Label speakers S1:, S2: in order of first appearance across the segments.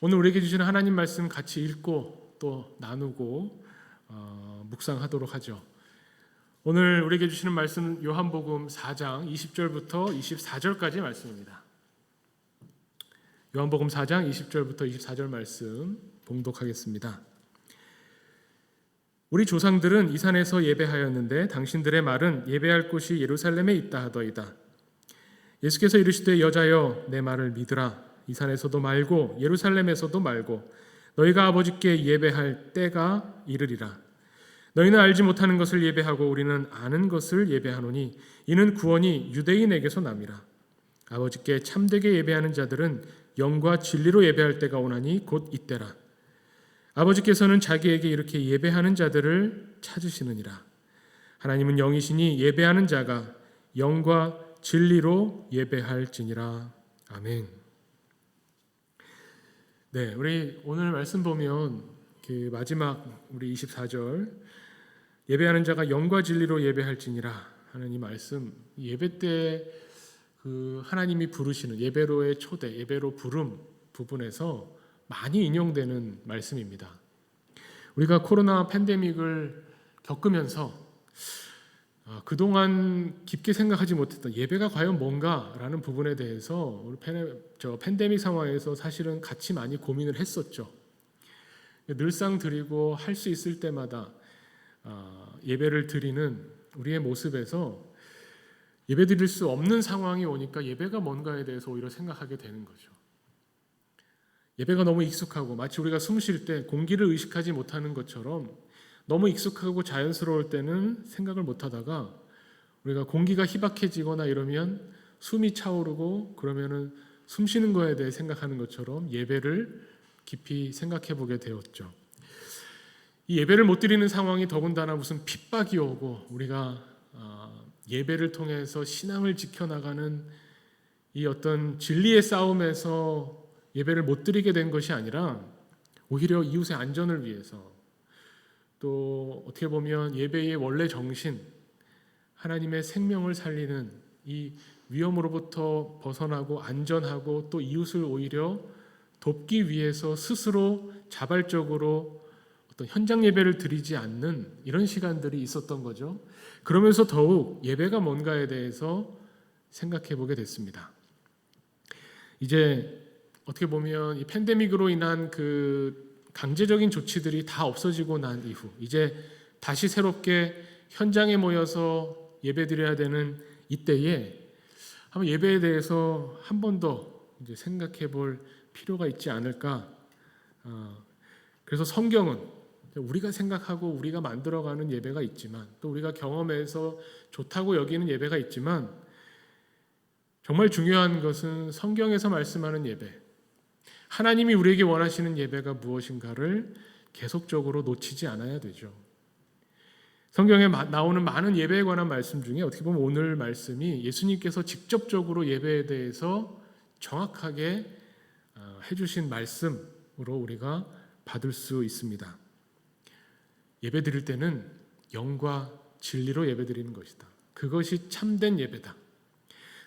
S1: 오늘 우리에게 주시는 하나님 말씀 같이 읽고 또 나누고 묵상하도록 하죠. 오늘 우리에게 주시는 말씀은 요한복음 4장 20절부터 24절까지 말씀입니다. 요한복음 4장 20절부터 24절 말씀 봉독하겠습니다. 우리 조상들은 이 산에서 예배하였는데 당신들의 말은 예배할 곳이 예루살렘에 있다 하더이다. 예수께서 이르시되 여자여 내 말을 믿으라. 이 산에서도 말고 예루살렘에서도 말고 너희가 아버지께 예배할 때가 이르리라. 너희는 알지 못하는 것을 예배하고 우리는 아는 것을 예배하노니 이는 구원이 유대인에게서 남이라. 아버지께 참되게 예배하는 자들은 영과 진리로 예배할 때가 오나니 곧 이때라. 아버지께서는 자기에게 이렇게 예배하는 자들을 찾으시느니라. 하나님은 영이시니 예배하는 자가 영과 진리로 예배할지니라. 아멘. 네, 우리 오늘 말씀 보면 그 마지막 우리 24절 예배하는 자가 영과 진리로 예배할지니라 하는 이 말씀, 예배 때 그 하나님이 부르시는 예배로의 초대, 예배로 부름 부분에서 많이 인용되는 말씀입니다. 우리가 코로나 팬데믹을 겪으면서 그동안 깊게 생각하지 못했던 예배가 과연 뭔가라는 부분에 대해서 우리 팬데믹 상황에서 사실은 같이 많이 고민을 했었죠. 늘상 드리고 할 수 있을 때마다 예배를 드리는 우리의 모습에서 예배 드릴 수 없는 상황이 오니까 예배가 뭔가에 대해서 오히려 생각하게 되는 거죠. 예배가 너무 익숙하고 마치 우리가 숨 쉴 때 공기를 의식하지 못하는 것처럼 너무 익숙하고 자연스러울 때는 생각을 못하다가 우리가 공기가 희박해지거나 이러면 숨이 차오르고 그러면은 숨 쉬는 거에 대해 생각하는 것처럼 예배를 깊이 생각해 보게 되었죠. 이 예배를 못 드리는 상황이 더군다나 무슨 핍박이 오고 우리가 예배를 통해서 신앙을 지켜나가는 이 어떤 진리의 싸움에서 예배를 못 드리게 된 것이 아니라 오히려 이웃의 안전을 위해서 또 어떻게 보면 예배의 원래 정신, 하나님의 생명을 살리는 이 위험으로부터 벗어나고 안전하고 또 이웃을 오히려 돕기 위해서 스스로 자발적으로 어떤 현장 예배를 드리지 않는 이런 시간들이 있었던 거죠. 그러면서 더욱 예배가 뭔가에 대해서 생각해 보게 됐습니다. 이제 어떻게 보면 이 팬데믹으로 인한 그 강제적인 조치들이 다 없어지고 난 이후 이제 다시 새롭게 현장에 모여서 예배드려야 되는 이때에 한번 예배에 대해서 한 번 더 이제 생각해 볼 필요가 있지 않을까. 그래서 성경은 우리가 생각하고 우리가 만들어가는 예배가 있지만 또 우리가 경험해서 좋다고 여기는 예배가 있지만 정말 중요한 것은 성경에서 말씀하는 예배, 하나님이 우리에게 원하시는 예배가 무엇인가를 계속적으로 놓치지 않아야 되죠. 성경에 나오는 많은 예배에 관한 말씀 중에 어떻게 보면 오늘 말씀이 예수님께서 직접적으로 예배에 대해서 정확하게 해주신 말씀으로 우리가 받을 수 있습니다. 예배 드릴 때는 영과 진리로 예배 드리는 것이다. 그것이 참된 예배다.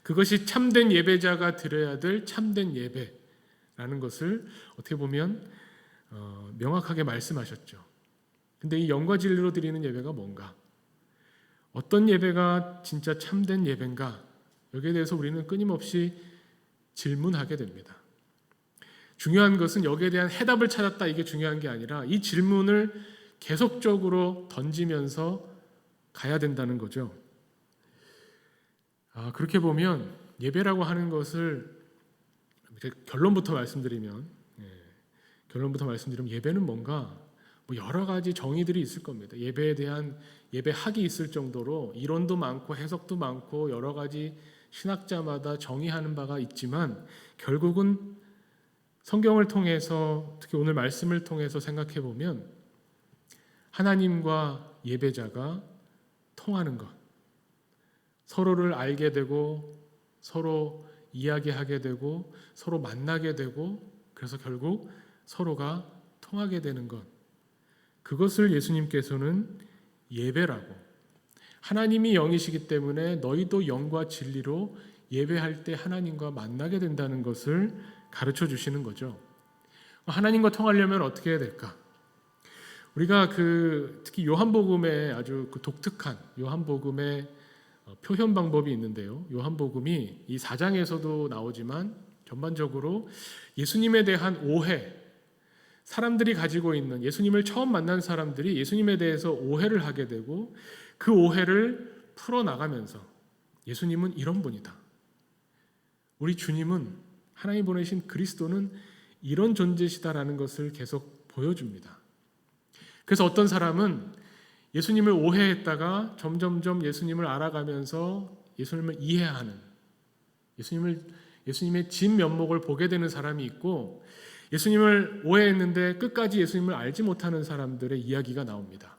S1: 그것이 참된 예배자가 드려야 될 참된 예배라는 것을 어떻게 보면 명확하게 말씀하셨죠. 근데 이 영과 진리로 드리는 예배가 뭔가? 어떤 예배가 진짜 참된 예배인가? 여기에 대해서 우리는 끊임없이 질문하게 됩니다. 중요한 것은 여기에 대한 해답을 찾았다 이게 중요한 게 아니라 이 질문을 계속적으로 던지면서 가야 된다는 거죠. 그렇게 보면 예배라고 하는 것을 결론부터 말씀드리면 예배는 뭔가 여러 가지 정의들이 있을 겁니다. 예배에 대한 예배학이 있을 정도로 이론도 많고 해석도 많고 여러 가지 신학자마다 정의하는 바가 있지만 결국은 성경을 통해서 특히 오늘 말씀을 통해서 생각해 보면 하나님과 예배자가 통하는 것, 서로를 알게 되고 서로 이야기하게 되고 서로 만나게 되고 그래서 결국 서로가 통하게 되는 것, 그것을 예수님께서는 예배라고, 하나님이 영이시기 때문에 너희도 영과 진리로 예배할 때 하나님과 만나게 된다는 것을 가르쳐 주시는 거죠. 하나님과 통하려면 어떻게 해야 될까? 우리가 특히 요한복음에 아주 독특한 요한복음의 표현 방법이 있는데요. 요한복음이 이 4장에서도 나오지만 전반적으로 예수님에 대한 오해, 사람들이 가지고 있는, 예수님을 처음 만난 사람들이 예수님에 대해서 오해를 하게 되고 그 오해를 풀어나가면서 예수님은 이런 분이다. 우리 주님은, 하나님 보내신 그리스도는 이런 존재시다라는 것을 계속 보여줍니다. 그래서 어떤 사람은 예수님을 오해했다가 점점점 예수님을 알아가면서 예수님을 이해하는, 예수님의 진면목을 보게 되는 사람이 있고, 예수님을 오해했는데 끝까지 예수님을 알지 못하는 사람들의 이야기가 나옵니다.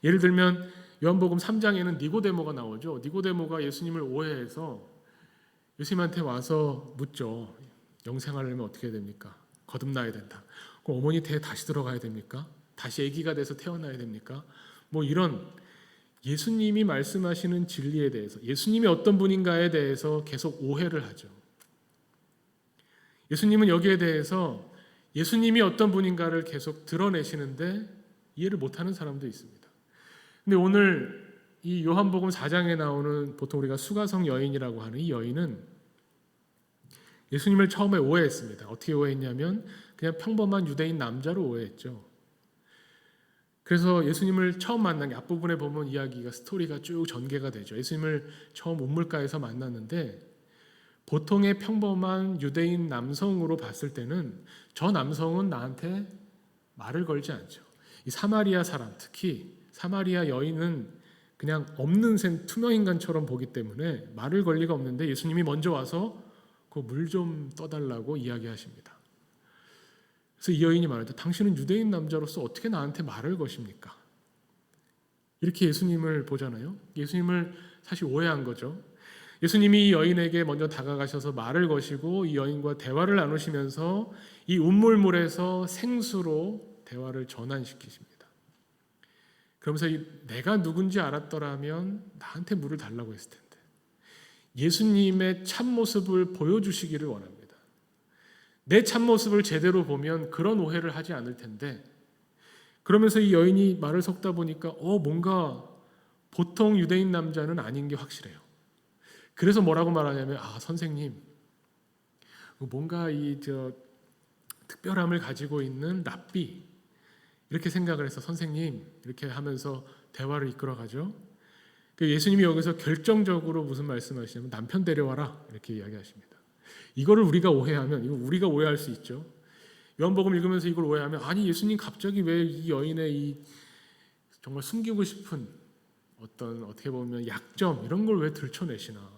S1: 예를 들면 요한복음 3장에는 니고데모가 나오죠. 니고데모가 예수님을 오해해서 예수님한테 와서 묻죠. 영생하려면 어떻게 해야 됩니까? 거듭나야 된다. 그럼 어머니 태에 다시 들어가야 됩니까? 다시 아기가 돼서 태어나야 됩니까? 이런 예수님이 말씀하시는 진리에 대해서, 예수님이 어떤 분인가에 대해서 계속 오해를 하죠. 예수님은 여기에 대해서 예수님이 어떤 분인가를 계속 드러내시는데 이해를 못하는 사람도 있습니다. 근데 오늘 이 요한복음 4장에 나오는, 보통 우리가 수가성 여인이라고 하는 이 여인은 예수님을 처음에 오해했습니다. 어떻게 오해했냐면 그냥 평범한 유대인 남자로 오해했죠. 그래서 예수님을 처음 만난 게 앞부분에 보면 이야기가, 스토리가 쭉 전개가 되죠. 예수님을 처음 우물가에서 만났는데 보통의 평범한 유대인 남성으로 봤을 때는 저 남성은 나한테 말을 걸지 않죠. 이 사마리아 사람, 특히 사마리아 여인은 그냥 없는 생 투명인간처럼 보기 때문에 말을 걸 리가 없는데 예수님이 먼저 와서 그 물 좀 떠달라고 이야기하십니다. 그래서 이 여인이 말하죠. 당신은 유대인 남자로서 어떻게 나한테 말을 거십니까? 이렇게 예수님을 보잖아요. 예수님을 사실 오해한 거죠. 예수님이 이 여인에게 먼저 다가가셔서 말을 거시고 이 여인과 대화를 나누시면서 이 운물물에서 생수로 대화를 전환시키십니다. 그러면서 내가 누군지 알았더라면 나한테 물을 달라고 했을 텐데, 예수님의 참모습을 보여주시기를 원합니다. 내 참모습을 제대로 보면 그런 오해를 하지 않을 텐데, 그러면서 이 여인이 말을 섞다 보니까 뭔가 보통 유대인 남자는 아닌 게 확실해요. 그래서 뭐라고 말하냐면, 선생님, 뭔가 특별함을 가지고 있는 랍비, 이렇게 생각을 해서 선생님 이렇게 하면서 대화를 이끌어가죠. 예수님이 여기서 결정적으로 무슨 말씀하시냐면 남편 데려와라 이렇게 이야기하십니다. 이거를 우리가 오해하면, 이거 우리가 오해할 수 있죠. 요한복음 읽으면서 이걸 오해하면, 아니 예수님 갑자기 왜 이 여인의 이 정말 숨기고 싶은 어떻게 보면 약점 이런 걸 왜 들춰내시나.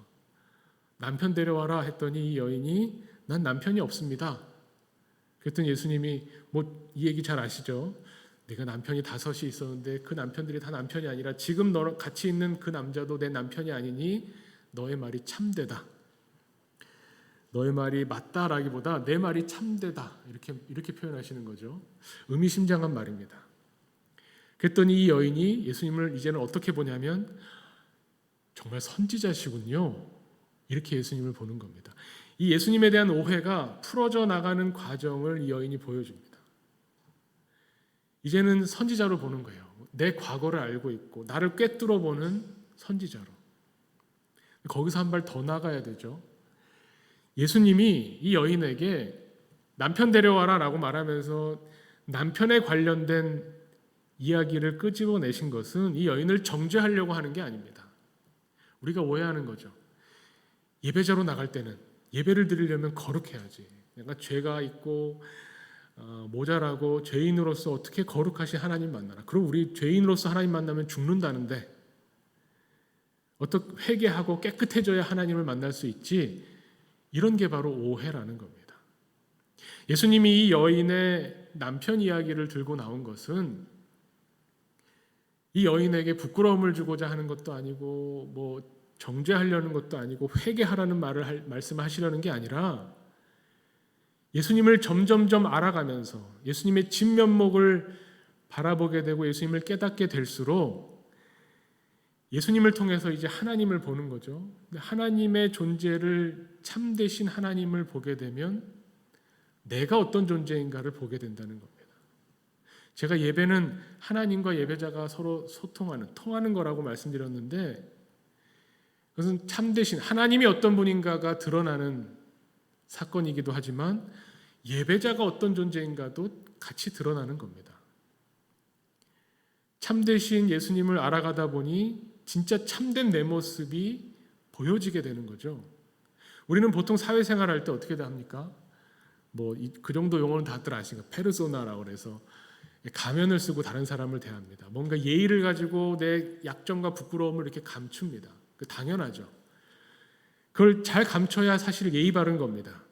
S1: 남편 데려와라 했더니 이 여인이 난 남편이 없습니다. 그랬더니 예수님이 이 얘기 잘 아시죠? 내가 남편이 5이 있었는데 그 남편들이 다 남편이 아니라 지금 너랑 같이 있는 그 남자도 내 남편이 아니니 너의 말이 참되다. 너의 말이 맞다라기보다 내 말이 참되다. 이렇게 표현하시는 거죠. 의미심장한 말입니다. 그랬더니 이 여인이 예수님을 이제는 어떻게 보냐면 정말 선지자시군요. 이렇게 예수님을 보는 겁니다. 이 예수님에 대한 오해가 풀어져 나가는 과정을 이 여인이 보여줍니다. 이제는 선지자로 보는 거예요. 내 과거를 알고 있고 나를 꿰뚫어 보는 선지자로. 거기서 한 발 더 나가야 되죠. 예수님이 이 여인에게 남편 데려와라 라고 말하면서 남편에 관련된 이야기를 끄집어내신 것은 이 여인을 정죄하려고 하는 게 아닙니다. 우리가 오해하는 거죠. 예배자로 나갈 때는 예배를 드리려면 거룩해야지. 내가 죄가 있고 모자라고 죄인으로서 어떻게 거룩하신 하나님 만나나. 그럼 우리 죄인으로서 하나님 만나면 죽는다는데 어떻게 회개하고 깨끗해져야 하나님을 만날 수 있지. 이런 게 바로 오해라는 겁니다. 예수님이 이 여인의 남편 이야기를 들고 나온 것은 이 여인에게 부끄러움을 주고자 하는 것도 아니고 정죄하려는 것도 아니고 회개하라는 말씀을 하시려는 게 아니라 예수님을 점점점 알아가면서 예수님의 진면목을 바라보게 되고 예수님을 깨닫게 될수록 예수님을 통해서 이제 하나님을 보는 거죠. 하나님의 존재를 참되신 하나님을 보게 되면 내가 어떤 존재인가를 보게 된다는 겁니다. 제가 예배는 하나님과 예배자가 서로 통하는 거라고 말씀드렸는데, 그것은 참되신 하나님이 어떤 분인가가 드러나는 사건이기도 하지만 예배자가 어떤 존재인가도 같이 드러나는 겁니다. 참되신 예수님을 알아가다 보니 진짜 참된 내 모습이 보여지게 되는 거죠. 우리는 보통 사회생활할 때 어떻게 합니까? 그 정도 용어는 다들 아시니까 페르소나라고 그래서 가면을 쓰고 다른 사람을 대합니다. 뭔가 예의를 가지고 내 약점과 부끄러움을 이렇게 감춥니다. 당연하죠. 그걸 잘 감춰야 사실 예의 바른 겁니다.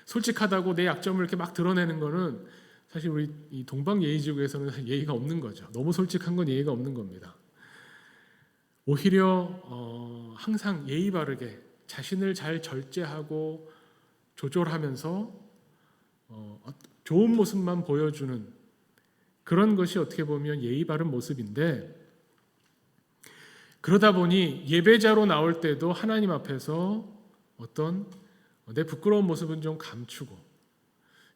S1: 솔직하다고 내 약점을 이렇게 막 드러내는 거는 사실 우리 이 동방 예의지국에서는 예의가 없는 거죠. 너무 솔직한 건 예의가 없는 겁니다. 오히려 항상 예의 바르게 자신을 잘 절제하고 조절하면서 좋은 모습만 보여주는 그런 것이 어떻게 보면 예의 바른 모습인데, 그러다 보니 예배자로 나올 때도 하나님 앞에서 어떤 내 부끄러운 모습은 좀 감추고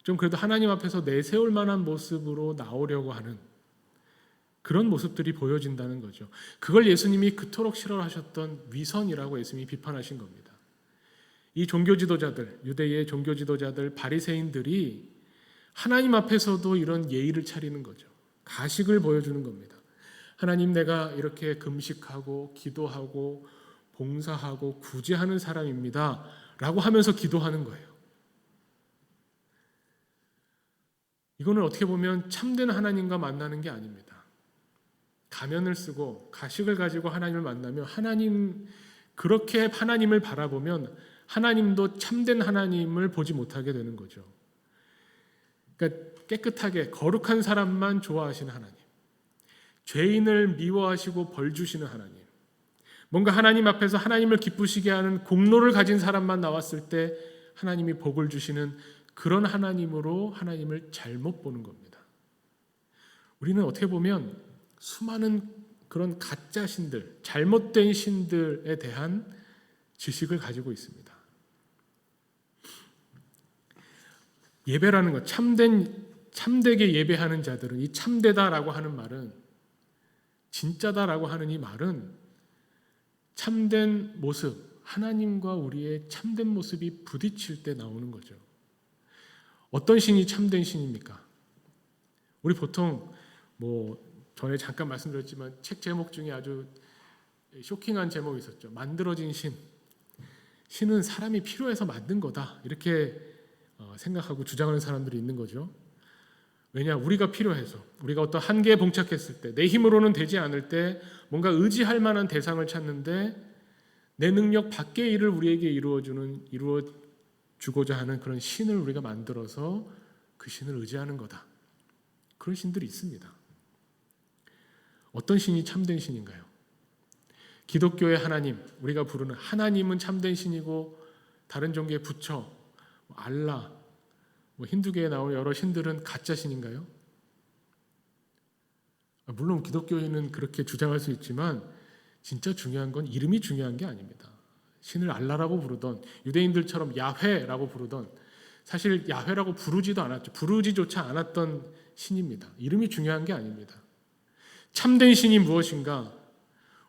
S1: 좀 그래도 하나님 앞에서 내세울 만한 모습으로 나오려고 하는 그런 모습들이 보여진다는 거죠. 그걸 예수님이 그토록 싫어하셨던 위선이라고 예수님이 비판하신 겁니다. 이 종교지도자들, 유대의 종교지도자들, 바리새인들이 하나님 앞에서도 이런 예의를 차리는 거죠. 가식을 보여주는 겁니다. 하나님, 내가 이렇게 금식하고 기도하고 봉사하고 구제하는 사람입니다 라고 하면서 기도하는 거예요. 이거는 어떻게 보면 참된 하나님과 만나는 게 아닙니다. 가면을 쓰고 가식을 가지고 하나님을 만나면 그렇게 하나님을 바라보면 하나님도 참된 하나님을 보지 못하게 되는 거죠. 그러니까 깨끗하게 거룩한 사람만 좋아하시는 하나님, 죄인을 미워하시고 벌 주시는 하나님, 뭔가 하나님 앞에서 하나님을 기쁘시게 하는 공로를 가진 사람만 나왔을 때 하나님이 복을 주시는 그런 하나님으로 하나님을 잘못 보는 겁니다. 우리는 어떻게 보면 수많은 그런 가짜 신들, 잘못된 신들에 대한 지식을 가지고 있습니다. 예배라는 것, 참되게 예배하는 자들은 이 참되다라고 하는 말은, 진짜다라고 하는 이 말은 참된 모습, 하나님과 우리의 참된 모습이 부딪힐 때 나오는 거죠. 어떤 신이 참된 신입니까? 우리 보통 전에 잠깐 말씀드렸지만 책 제목 중에 아주 쇼킹한 제목이 있었죠. 만들어진 신. 신은 사람이 필요해서 만든 거다. 이렇게 생각하고 주장하는 사람들이 있는 거죠. 왜냐? 우리가 필요해서, 우리가 어떤 한계에 봉착했을 때, 내 힘으로는 되지 않을 때 뭔가 의지할 만한 대상을 찾는데 내 능력 밖의 일을 우리에게 이루어주고자 하는 그런 신을 우리가 만들어서 그 신을 의지하는 거다. 그런 신들이 있습니다. 어떤 신이 참된 신인가요? 기독교의 하나님, 우리가 부르는 하나님은 참된 신이고 다른 종교의 부처, 알라, 힌두교에 나오는 여러 신들은 가짜 신인가요? 물론 기독교인은 그렇게 주장할 수 있지만 진짜 중요한 건 이름이 중요한 게 아닙니다. 신을 알라라고 부르던, 유대인들처럼 야훼라고 부르던, 사실 야훼라고 부르지도 않았죠. 부르지조차 않았던 신입니다. 이름이 중요한 게 아닙니다. 참된 신이 무엇인가?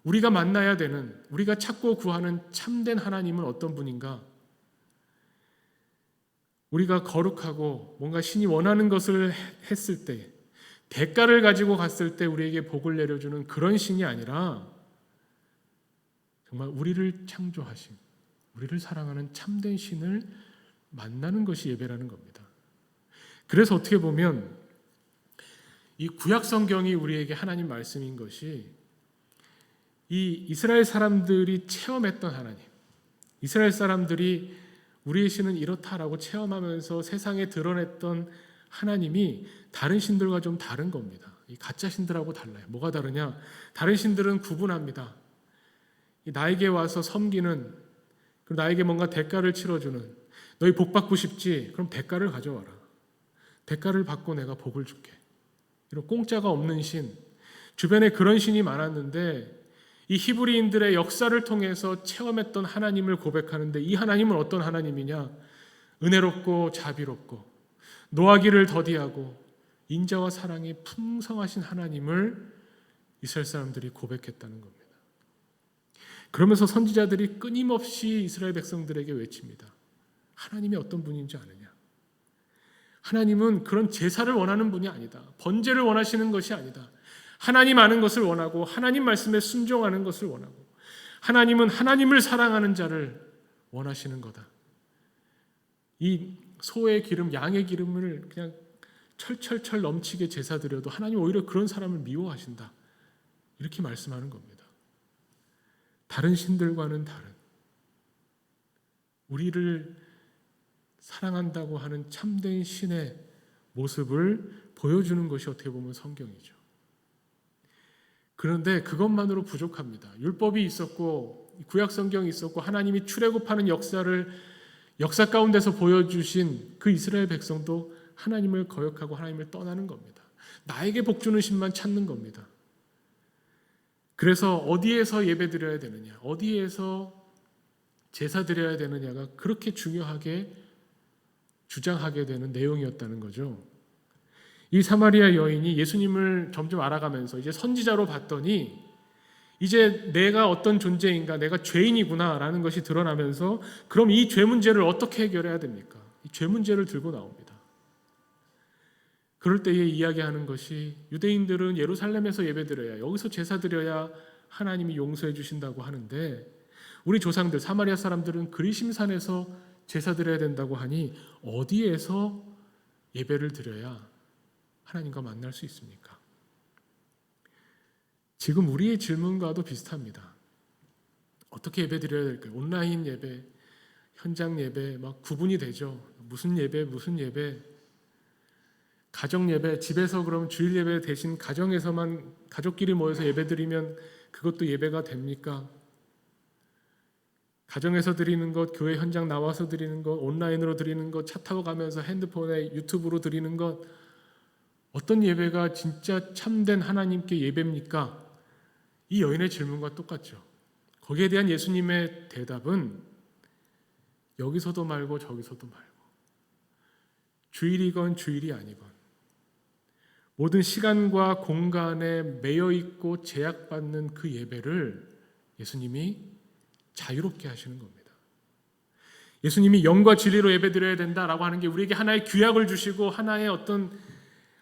S1: 우리가 만나야 되는, 우리가 찾고 구하는 참된 하나님은 어떤 분인가? 우리가 거룩하고 뭔가 신이 원하는 것을 했을 때, 대가를 가지고 갔을 때 우리에게 복을 내려주는 그런 신이 아니라 정말 우리를 창조하신, 우리를 사랑하는 참된 신을 만나는 것이 예배라는 겁니다. 그래서 어떻게 보면 이 구약 성경이 우리에게 하나님 말씀인 것이, 이 이스라엘 사람들이 체험했던 하나님, 이스라엘 사람들이 우리의 신은 이렇다라고 체험하면서 세상에 드러냈던 하나님이 다른 신들과 좀 다른 겁니다. 이 가짜 신들하고 달라요. 뭐가 다르냐? 다른 신들은 구분합니다. 나에게 와서 섬기는, 그리고 나에게 뭔가 대가를 치러주는, 너희 복 받고 싶지? 그럼 대가를 가져와라. 대가를 받고 내가 복을 줄게. 이런 공짜가 없는 신, 주변에 그런 신이 많았는데 이 히브리인들의 역사를 통해서 체험했던 하나님을 고백하는데, 이 하나님은 어떤 하나님이냐? 은혜롭고 자비롭고 노하기를 더디하고 인자와 사랑이 풍성하신 하나님을 이스라엘 사람들이 고백했다는 겁니다. 그러면서 선지자들이 끊임없이 이스라엘 백성들에게 외칩니다. 하나님이 어떤 분인지 아느냐? 하나님은 그런 제사를 원하는 분이 아니다. 번제를 원하시는 것이 아니다. 하나님 아는 것을 원하고 하나님 말씀에 순종하는 것을 원하고 하나님은 하나님을 사랑하는 자를 원하시는 거다. 이 소의 기름, 양의 기름을 그냥 철철철 넘치게 제사 드려도 하나님 오히려 그런 사람을 미워하신다. 이렇게 말씀하는 겁니다. 다른 신들과는 다른 우리를 사랑한다고 하는 참된 신의 모습을 보여주는 것이 어떻게 보면 성경이죠. 그런데 그것만으로 부족합니다. 율법이 있었고 구약 성경이 있었고 하나님이 출애굽하는 역사 가운데서 보여주신 그 이스라엘 백성도 하나님을 거역하고 하나님을 떠나는 겁니다. 나에게 복주는 신만 찾는 겁니다. 그래서 어디에서 예배 드려야 되느냐, 어디에서 제사 드려야 되느냐가 그렇게 중요하게 주장하게 되는 내용이었다는 거죠. 이 사마리아 여인이 예수님을 점점 알아가면서 이제 선지자로 봤더니 이제 내가 어떤 존재인가, 내가 죄인이구나라는 것이 드러나면서 그럼 이 죄 문제를 어떻게 해결해야 됩니까? 이 죄 문제를 들고 나옵니다. 그럴 때에 이야기하는 것이 유대인들은 예루살렘에서 예배드려야, 여기서 제사 드려야 하나님이 용서해 주신다고 하는데 우리 조상들 사마리아 사람들은 그리심산에서 제사 드려야 된다고 하니 어디에서 예배를 드려야 하나님과 만날 수 있습니까? 지금 우리의 질문과도 비슷합니다. 어떻게 예배 드려야 될까요? 온라인 예배, 현장 예배 막 구분이 되죠. 무슨 예배, 무슨 예배. 가정 예배, 집에서 그럼 주일 예배 대신 가정에서만 가족끼리 모여서 예배 드리면 그것도 예배가 됩니까? 가정에서 드리는 것, 교회 현장 나와서 드리는 것, 온라인으로 드리는 것, 차 타고 가면서 핸드폰에 유튜브로 드리는 것, 어떤 예배가 진짜 참된 하나님께 예배입니까? 이 여인의 질문과 똑같죠. 거기에 대한 예수님의 대답은 여기서도 말고 저기서도 말고 주일이건 주일이 아니건 모든 시간과 공간에 매여 있고 제약받는 그 예배를 예수님이 자유롭게 하시는 겁니다. 예수님이 영과 진리로 예배드려야 된다라고 하는 게 우리에게 하나의 규약을 주시고 하나의 어떤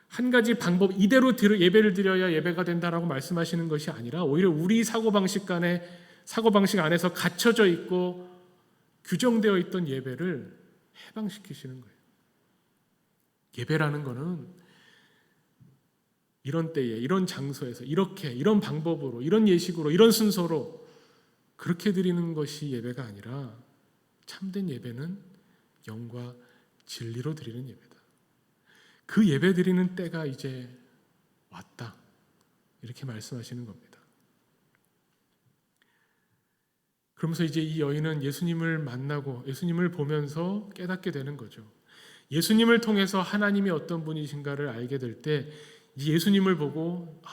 S1: 한 가지 방법 이대로 예배를 드려야 예배가 된다라고 말씀하시는 것이 아니라 오히려 우리 사고방식 안에서 갇혀져 있고 규정되어 있던 예배를 해방시키시는 거예요. 예배라는 거는 이런 때에 이런 장소에서 이런 방법으로 이런 예식으로 이런 순서로 그렇게 드리는 것이 예배가 아니라 참된 예배는 영과 진리로 드리는 예배다. 그 예배 드리는 때가 이제 왔다. 이렇게 말씀하시는 겁니다. 그러면서 이제 이 여인은 예수님을 만나고 예수님을 보면서 깨닫게 되는 거죠. 예수님을 통해서 하나님이 어떤 분이신가를 알게 될 때 예수님을 보고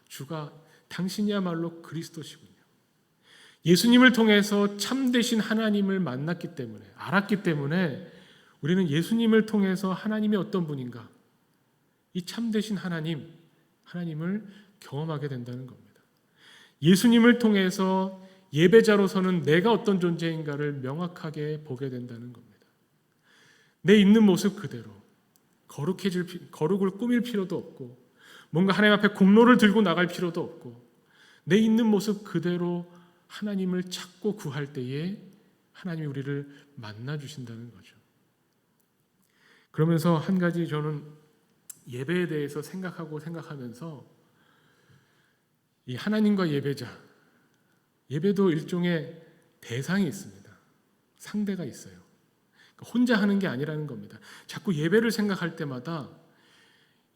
S1: 주가 당신이야말로 그리스도시군요. 예수님을 통해서 참되신 하나님을 만났기 때문에 알았기 때문에 우리는 예수님을 통해서 하나님이 어떤 분인가 이 참되신 하나님을 경험하게 된다는 겁니다. 예수님을 통해서 예배자로서는 내가 어떤 존재인가를 명확하게 보게 된다는 겁니다. 내 있는 모습 그대로 거룩을 꾸밀 필요도 없고 뭔가 하나님 앞에 공로를 들고 나갈 필요도 없고 내 있는 모습 그대로 하나님을 찾고 구할 때에 하나님이 우리를 만나 주신다는 거죠. 그러면서 한 가지 저는 예배에 대해서 생각하면서 이 하나님과 예배자, 예배도 일종의 대상이 있습니다. 상대가 있어요. 혼자 하는 게 아니라는 겁니다. 자꾸 예배를 생각할 때마다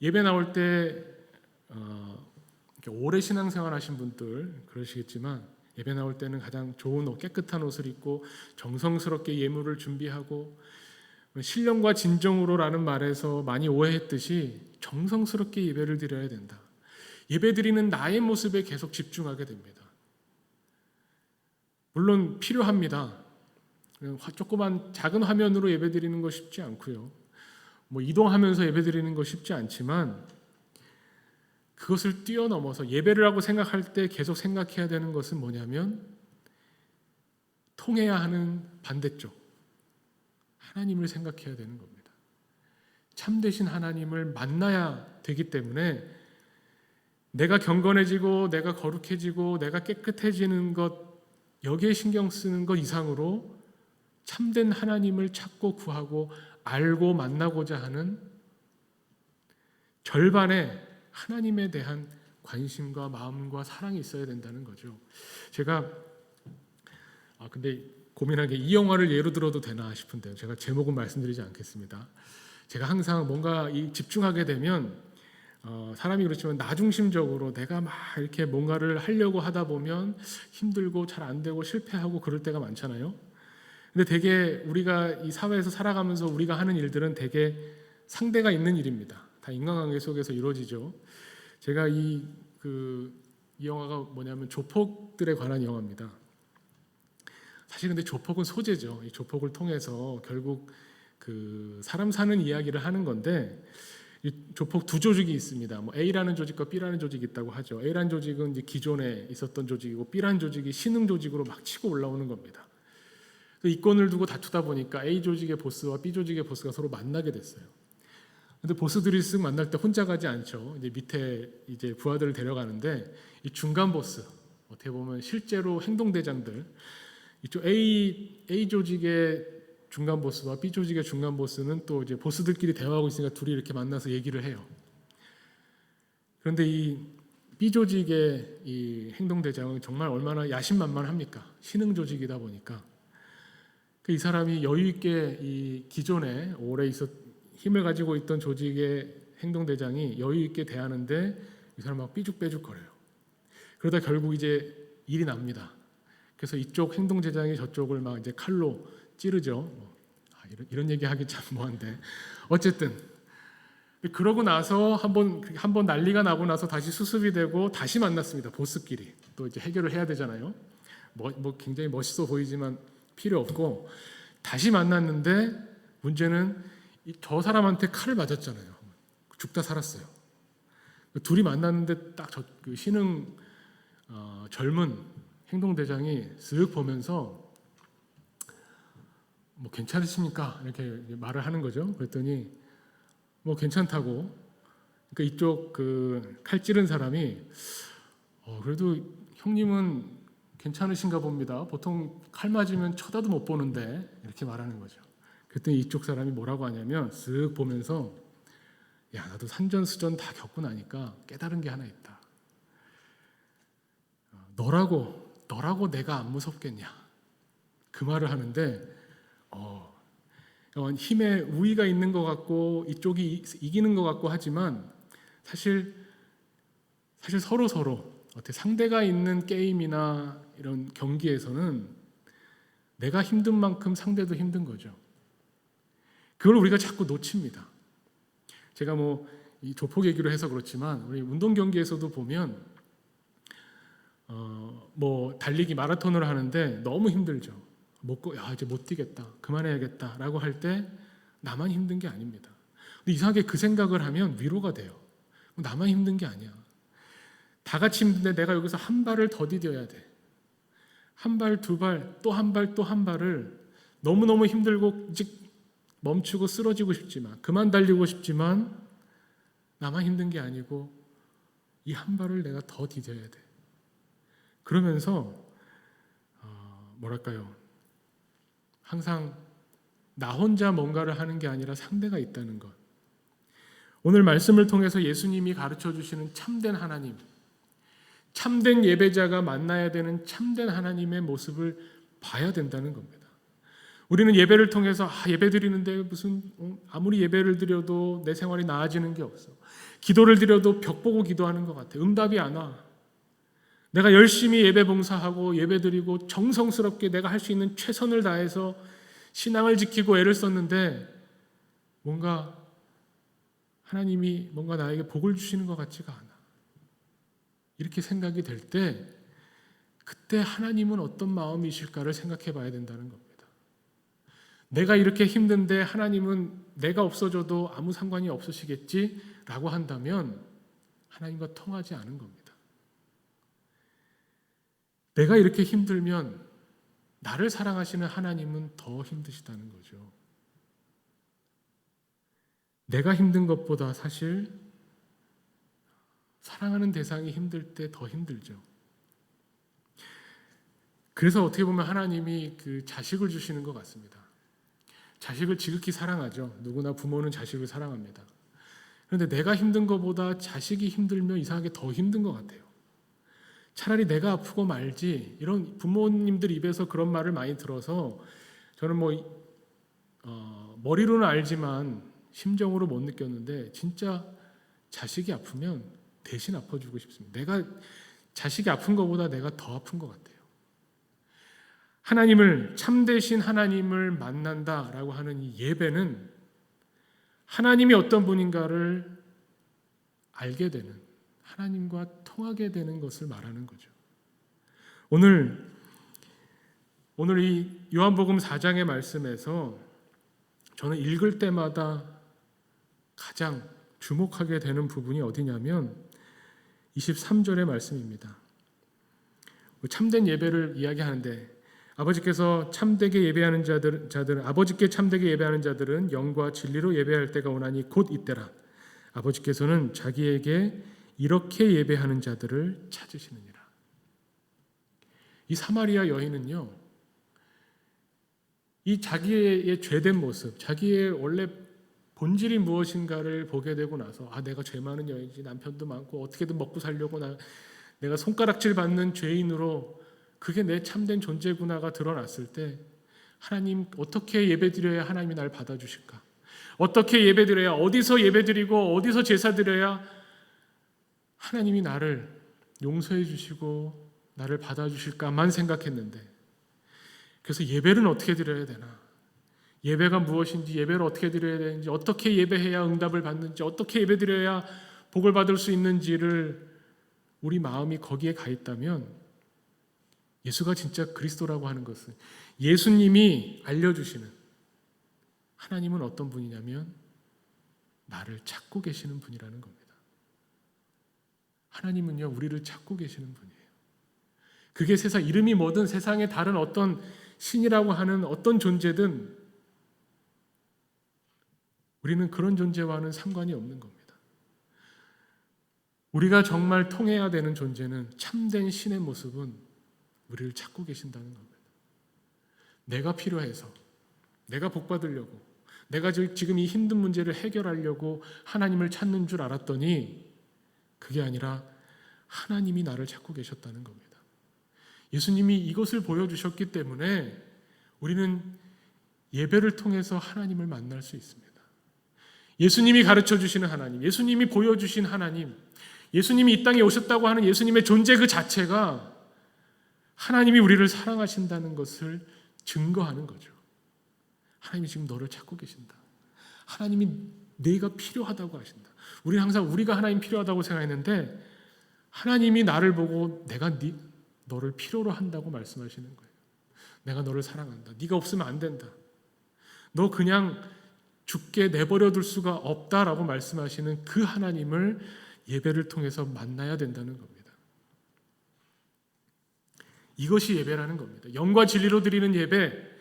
S1: 예배 나올 때 오래 신앙생활 하신 분들 그러시겠지만 예배 나올 때는 가장 좋은 옷, 깨끗한 옷을 입고 정성스럽게 예물을 준비하고 신령과 진정으로라는 말에서 많이 오해했듯이 정성스럽게 예배를 드려야 된다. 예배 드리는 나의 모습에 계속 집중하게 됩니다. 물론 필요합니다. 조그만 작은 화면으로 예배 드리는 거 쉽지 않고요. 뭐 이동하면서 예배드리는 거 쉽지 않지만 그것을 뛰어넘어서 예배를 하고 생각할 때 계속 생각해야 되는 것은 뭐냐면 통해야 하는 반대쪽 하나님을 생각해야 되는 겁니다. 참되신 하나님을 만나야 되기 때문에 내가 경건해지고 내가 거룩해지고 내가 깨끗해지는 것 여기에 신경 쓰는 것 이상으로 참된 하나님을 찾고 구하고 알고 만나고자 하는 절반의 하나님에 대한 관심과 마음과 사랑이 있어야 된다는 거죠. 제가 근데 고민한 게 이 영화를 예로 들어도 되나 싶은데요. 제가 제목은 말씀드리지 않겠습니다. 제가 항상 뭔가 집중하게 되면 사람이 그렇지만 나 중심적으로 내가 막 이렇게 뭔가를 하려고 하다 보면 힘들고 잘 안 되고 실패하고 그럴 때가 많잖아요. 근데 되게 우리가 이 사회에서 살아가면서 우리가 하는 일들은 되게 상대가 있는 일입니다. 다 인간관계 속에서 이루어지죠. 제가 이 영화가 뭐냐면 조폭들에 관한 영화입니다. 사실 근데 조폭은 소재죠. 이 조폭을 통해서 결국 사람 사는 이야기를 하는 건데 이 조폭 두 조직이 있습니다. 뭐 A라는 조직과 B라는 조직이 있다고 하죠. A라는 조직은 이제 기존에 있었던 조직이고 B라는 조직이 신흥 조직으로 막 치고 올라오는 겁니다. 이권을 두고 다투다 보니까 A 조직의 보스와 B 조직의 보스가 서로 만나게 됐어요. 근데 보스들이 쓱 만날 때 혼자 가지 않죠. 이제 밑에 이제 부하들을 데려가는데 이 중간 보스 어떻게 보면 실제로 행동대장들 이쪽 A 조직의 중간 보스와 B 조직의 중간 보스는 또 이제 보스들끼리 대화하고 있으니까 둘이 이렇게 만나서 얘기를 해요. 그런데 이 B 조직의 이 행동대장은 정말 얼마나 야심만만합니까? 신흥 조직이다 보니까 이 사람이 여유 있게 이 기존에 오래 힘을 가지고 있던 조직의 행동대장이 여유 있게 대하는데 이 사람 막 삐죽빼죽거려요. 그러다 결국 이제 일이 납니다. 그래서 이쪽 행동대장이 저쪽을 막 이제 칼로 찌르죠. 이런 얘기 하기 참 뭐한데 어쨌든 그러고 나서 한번 난리가 나고 나서 다시 수습이 되고 다시 만났습니다. 보스끼리 또 이제 해결을 해야 되잖아요. 뭐 굉장히 멋있어 보이지만 필요 없고 다시 만났는데 문제는 저 사람한테 칼을 맞았잖아요. 죽다 살았어요. 둘이 만났는데 딱 그 신흥 젊은 행동대장이 쓱 보면서 뭐 괜찮으십니까? 이렇게 말을 하는 거죠. 그랬더니 뭐 괜찮다고. 그러니까 이쪽 칼 찌른 사람이 그래도 형님은 괜찮으신가 봅니다. 보통 칼 맞으면 쳐다도 못 보는데 이렇게 말하는 거죠. 그랬더니 이쪽 사람이 뭐라고 하냐면 쓱 보면서 야 나도 산전수전 다 겪고 나니까 깨달은 게 하나 있다. 너라고 내가 안 무섭겠냐. 그 말을 하는데 힘에 우위가 있는 것 같고 이쪽이 이기는 것 같고 하지만 사실 서로 어떻게 상대가 있는 게임이나 이런 경기에서는 내가 힘든 만큼 상대도 힘든 거죠. 그걸 우리가 자꾸 놓칩니다. 제가 이 조폭 얘기로 해서 그렇지만 우리 운동 경기에서도 보면 달리기 마라톤을 하는데 너무 힘들죠. 이제 못 뛰겠다, 그만해야겠다라고 할 때 나만 힘든 게 아닙니다. 근데 이상하게 그 생각을 하면 위로가 돼요. 나만 힘든 게 아니야. 다 같이 힘든데 내가 여기서 한 발을 더 디뎌야 돼. 한 발, 두 발, 또 한 발, 또 한 발을 너무너무 힘들고 멈추고 쓰러지고 싶지만 그만 달리고 싶지만 나만 힘든 게 아니고 이 한 발을 내가 더 디뎌야 돼. 그러면서 항상 나 혼자 뭔가를 하는 게 아니라 상대가 있다는 것. 오늘 말씀을 통해서 예수님이 가르쳐 주시는 참된 하나님, 참된 예배자가 만나야 되는 참된 하나님의 모습을 봐야 된다는 겁니다. 우리는 예배를 통해서 예배 드리는데 아무리 예배를 드려도 내 생활이 나아지는 게 없어. 기도를 드려도 벽 보고 기도하는 것 같아. 응답이 안 와. 내가 열심히 예배 봉사하고 예배 드리고 정성스럽게 내가 할 수 있는 최선을 다해서 신앙을 지키고 애를 썼는데 뭔가 하나님이 뭔가 나에게 복을 주시는 것 같지가 않아. 이렇게 생각이 될 때 그때 하나님은 어떤 마음이실까를 생각해 봐야 된다는 겁니다. 내가 이렇게 힘든데 하나님은 내가 없어져도 아무 상관이 없으시겠지라고 한다면 하나님과 통하지 않은 겁니다. 내가 이렇게 힘들면 나를 사랑하시는 하나님은 더 힘드시다는 거죠. 내가 힘든 것보다 사실 사랑하는 대상이 힘들 때 더 힘들죠. 그래서 어떻게 보면 하나님이 그 자식을 주시는 것 같습니다. 자식을 지극히 사랑하죠. 누구나 부모는 자식을 사랑합니다. 그런데 내가 힘든 것보다 자식이 힘들면 이상하게 더 힘든 것 같아요. 차라리 내가 아프고 말지, 이런 부모님들 입에서 그런 말을 많이 들어서 저는 머리로는 알지만 심정으로 못 느꼈는데 진짜 자식이 아프면 대신 아파주고 싶습니다. 내가 자식이 아픈 것보다 내가 더 아픈 것 같아요. 하나님을, 참되신 하나님을 만난다라고 하는 이 예배는 하나님이 어떤 분인가를 알게 되는, 하나님과 통하게 되는 것을 말하는 거죠. 오늘 이 요한복음 4장의 말씀에서 저는 읽을 때마다 가장 주목하게 되는 부분이 어디냐면 23절의 말씀입니다. 참된 예배를 이야기하는데 아버지께 참되게 예배하는 자들은 영과 진리로 예배할 때가 오나니 곧 이때라. 아버지께서는 자기에게 이렇게 예배하는 자들을 찾으시느니라. 이 사마리아 여인은요, 이 자기의 죄된 모습, 자기의 원래 본질이 무엇인가를 보게 되고 나서 내가 죄 많은 여인이지, 남편도 많고 어떻게든 먹고 살려고 내가 손가락질 받는 죄인으로 그게 내 참된 존재구나가 드러났을 때 하나님 어떻게 예배드려야 하나님이 날 받아주실까? 어떻게 예배드려야, 어디서 예배드리고 어디서 제사드려야 하나님이 나를 용서해 주시고 나를 받아주실까만 생각했는데, 그래서 예배는 어떻게 드려야 되나? 예배가 무엇인지, 예배를 어떻게 드려야 되는지, 어떻게 예배해야 응답을 받는지, 어떻게 예배드려야 복을 받을 수 있는지를 우리 마음이 거기에 가 있다면 예수가 진짜 그리스도라고 하는 것은, 예수님이 알려주시는 하나님은 어떤 분이냐면 나를 찾고 계시는 분이라는 겁니다. 하나님은요, 우리를 찾고 계시는 분이에요. 그게 이름이 뭐든 세상에 다른 어떤 신이라고 하는 어떤 존재든 우리는 그런 존재와는 상관이 없는 겁니다. 우리가 정말 통해야 되는 존재는, 참된 신의 모습은 우리를 찾고 계신다는 겁니다. 내가 필요해서, 내가 복 받으려고, 내가 지금 이 힘든 문제를 해결하려고 하나님을 찾는 줄 알았더니 그게 아니라 하나님이 나를 찾고 계셨다는 겁니다. 예수님이 이것을 보여주셨기 때문에 우리는 예배를 통해서 하나님을 만날 수 있습니다. 예수님이 가르쳐 주시는 하나님, 예수님이 보여주신 하나님, 예수님이 이 땅에 오셨다고 하는 예수님의 존재 그 자체가 하나님이 우리를 사랑하신다는 것을 증거하는 거죠. 하나님이 지금 너를 찾고 계신다. 하나님이 네가 필요하다고 하신다. 우리는 항상 우리가 하나님 필요하다고 생각했는데 하나님이 나를 보고 내가 너를 필요로 한다고 말씀하시는 거예요. 내가 너를 사랑한다. 네가 없으면 안 된다. 너 그냥 죽게 내버려 둘 수가 없다라고 말씀하시는 그 하나님을 예배를 통해서 만나야 된다는 겁니다. 이것이 예배라는 겁니다. 영과 진리로 드리는 예배,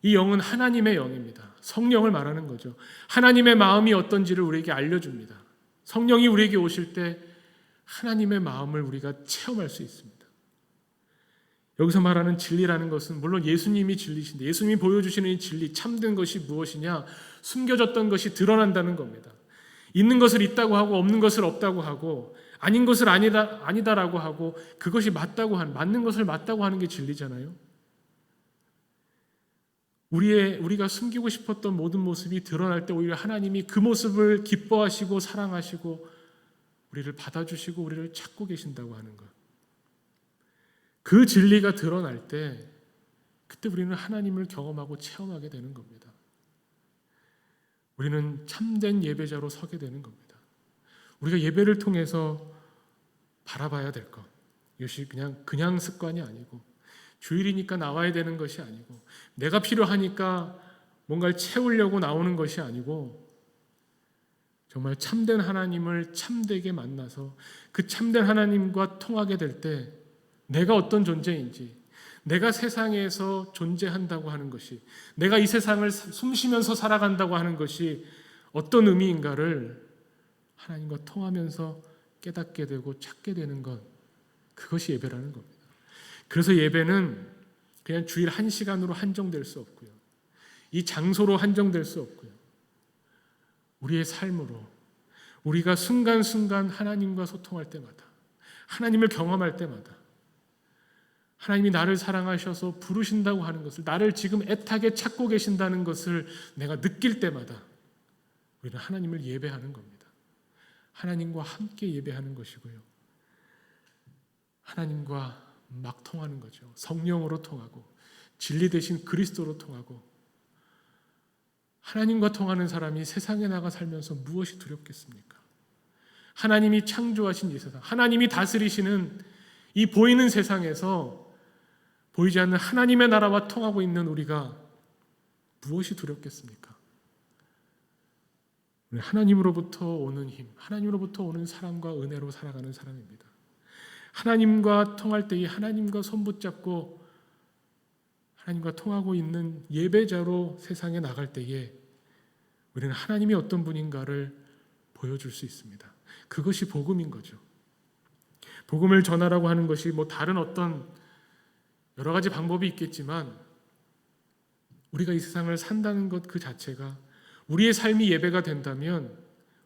S1: 이 영은 하나님의 영입니다. 성령을 말하는 거죠. 하나님의 마음이 어떤지를 우리에게 알려줍니다. 성령이 우리에게 오실 때 하나님의 마음을 우리가 체험할 수 있습니다. 여기서 말하는 진리라는 것은 물론 예수님이 진리신데, 예수님이 보여주시는 이 진리, 참된 것이 무엇이냐, 숨겨졌던 것이 드러난다는 겁니다. 있는 것을 있다고 하고 없는 것을 없다고 하고 아닌 것을 아니다라고 하고 그것이 맞는 것을 맞다고 하는 게 진리잖아요. 우리가 숨기고 싶었던 모든 모습이 드러날 때 오히려 하나님이 그 모습을 기뻐하시고 사랑하시고 우리를 받아주시고 우리를 찾고 계신다고 하는 것. 그 진리가 드러날 때 그때 우리는 하나님을 경험하고 체험하게 되는 겁니다. 우리는 참된 예배자로 서게 되는 겁니다. 우리가 예배를 통해서 바라봐야 될 것, 이것이 그냥 습관이 아니고 주일이니까 나와야 되는 것이 아니고 내가 필요하니까 뭔가를 채우려고 나오는 것이 아니고 정말 참된 하나님을 참되게 만나서 그 참된 하나님과 통하게 될 때 내가 어떤 존재인지, 내가 세상에서 존재한다고 하는 것이, 내가 이 세상을 숨쉬면서 살아간다고 하는 것이 어떤 의미인가를 하나님과 통하면서 깨닫게 되고 찾게 되는 것, 그것이 예배라는 겁니다. 그래서 예배는 그냥 주일 1시간으로 한정될 수 없고요. 이 장소로 한정될 수 없고요. 우리의 삶으로, 우리가 순간순간 하나님과 소통할 때마다, 하나님을 경험할 때마다, 하나님이 나를 사랑하셔서 부르신다고 하는 것을, 나를 지금 애타게 찾고 계신다는 것을 내가 느낄 때마다 우리는 하나님을 예배하는 겁니다. 하나님과 함께 예배하는 것이고요. 하나님과 막 통하는 거죠. 성령으로 통하고 진리 대신 그리스도로 통하고. 하나님과 통하는 사람이 세상에 나가 살면서 무엇이 두렵겠습니까? 하나님이 창조하신 이 세상, 하나님이 다스리시는 이 보이는 세상에서 보이지 않는 하나님의 나라와 통하고 있는 우리가 무엇이 두렵겠습니까? 하나님으로부터 오는 힘, 하나님으로부터 오는 사랑과 은혜로 살아가는 사람입니다. 하나님과 통할 때 이 하나님과 손붙잡고 하나님과 통하고 있는 예배자로 세상에 나갈 때에 우리는 하나님이 어떤 분인가를 보여줄 수 있습니다. 그것이 복음인 거죠. 복음을 전하라고 하는 것이 다른 어떤 여러 가지 방법이 있겠지만 우리가 이 세상을 산다는 것 그 자체가 우리의 삶이 예배가 된다면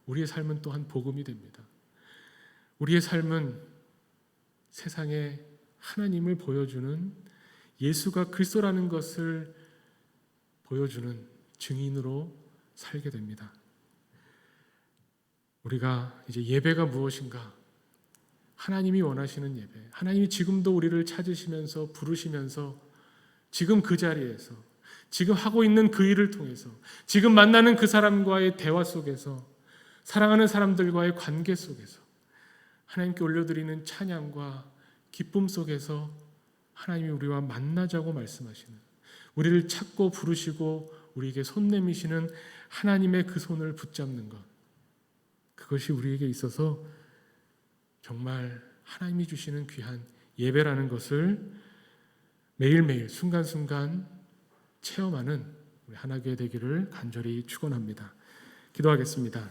S1: 우리의 삶은 또한 복음이 됩니다. 우리의 삶은 세상에 하나님을 보여주는 예수가 그리스도라는 것을 보여주는 증인으로 살게 됩니다. 우리가 이제 예배가 무엇인가? 하나님이 원하시는 예배, 하나님이 지금도 우리를 찾으시면서 부르시면서 지금 그 자리에서 지금 하고 있는 그 일을 통해서 지금 만나는 그 사람과의 대화 속에서 사랑하는 사람들과의 관계 속에서 하나님께 올려드리는 찬양과 기쁨 속에서 하나님이 우리와 만나자고 말씀하시는, 우리를 찾고 부르시고 우리에게 손 내미시는 하나님의 그 손을 붙잡는 것, 그것이 우리에게 있어서 정말 하나님이 주시는 귀한 예배라는 것을 매일매일 순간순간 체험하는 우리 하나교회 되기를 간절히 축원합니다. 기도하겠습니다.